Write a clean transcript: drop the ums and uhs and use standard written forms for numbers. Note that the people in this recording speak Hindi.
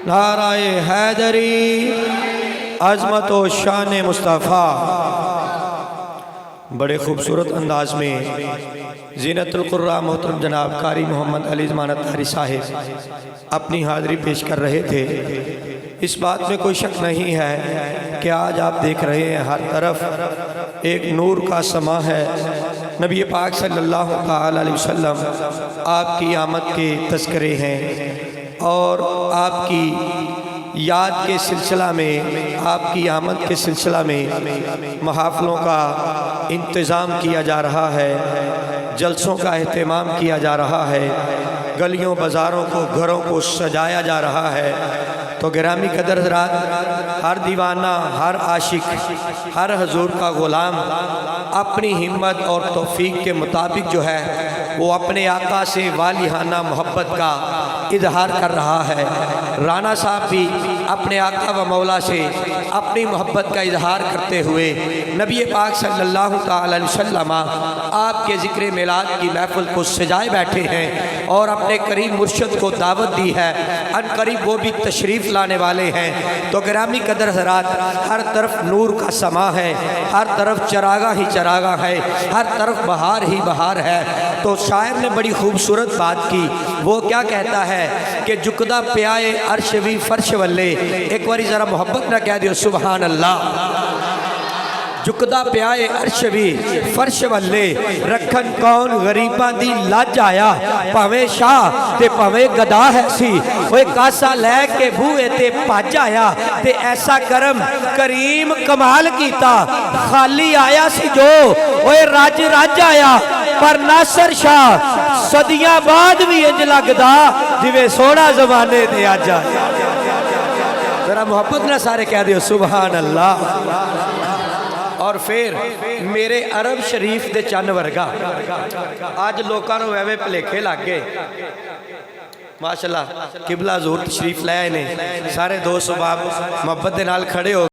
नाराए हैदरी, अज़मत व शान मुस्तफ़ा। बड़े खूबसूरत अंदाज में ज़ीनतुल कुर्रा मोहतरम जनाब कारी मोहम्मद अली ज़मानत तारी साहिब अपनी हाज़िरी पेश कर रहे थे। इस बात में कोई शक नहीं है कि आज आप देख रहे हैं हर तरफ एक नूर का समा है। नबी पाक सल्लल्लाहु अलैहि वसल्लम आपकी आमद के तज़किरे हैं और आपकी याद के सिलसिला में, आपकी आमद के सिलसिला में महाफ़िलों का इंतज़ाम किया जा रहा है, जलसों का अहतमाम किया जा रहा है, गलियों बाज़ारों को, घरों को सजाया जा रहा है। तो गिरामी कदर हज़रात, हर दीवाना, हर आशिक, हर हजूर का ग़ुलाम अपनी हिम्मत और तौफ़ीक़ के मुताबिक जो है वो अपने आका से वालिहाना मोहब्बत का इजहार कर रहा है। राना साहब भी अपने आका व मौला से अपनी मोहब्बत का इजहार करते हुए नबी पाक सल्लल्लाहु अलैहि वसल्लम आपके ज़िक्र मिलाद की महफ़िल को सजाए बैठे हैं और अपने करीब मुर्शद को दावत दी है। अन करीब वो भी तशरीफ़ लाने वाले हैं। तो गिरामी कदर हज़रात, हर तरफ नूर का समा है, हर तरफ चरागा ही चरागा है, हर तरफ बहार ही बहार है। तो शायर ने बड़ी खूबसूरत बात की। वो क्या कहता है कि जुकदा प्याए अर्श भी फर्श वल्ले। एक बारी ज़रा मोहब्बत ना कह दियो सुबहान अल्लाह। जुकदा प्याए अर्श भी फर्श वल्ले, रखन कौन गरीबां दी लज आया, भावें शाह ते भावें गदा है सी। ओए कासा लैके बूहे ते भज आया, ते ऐसा करम करीम कमाल कीता, खाली आया सी जो ओए रज रज आया। पर नासर शाह सदियां बाद भी इंज लगदा जिवें सोहना जमाने ते अज आया। जरा मोहब्बत ना सारे कह दियो सुबहान अल्लाह। और फिर मेरे अरब शरीफ दे चन्न वर्गा अज लोगों को एवं भुलेखे लग गए। माशाअल्लाह किबला हज़ूर तशरीफ ले आए ने, सारे दोस्त बाप मोहब्बत दे नाल खड़े हो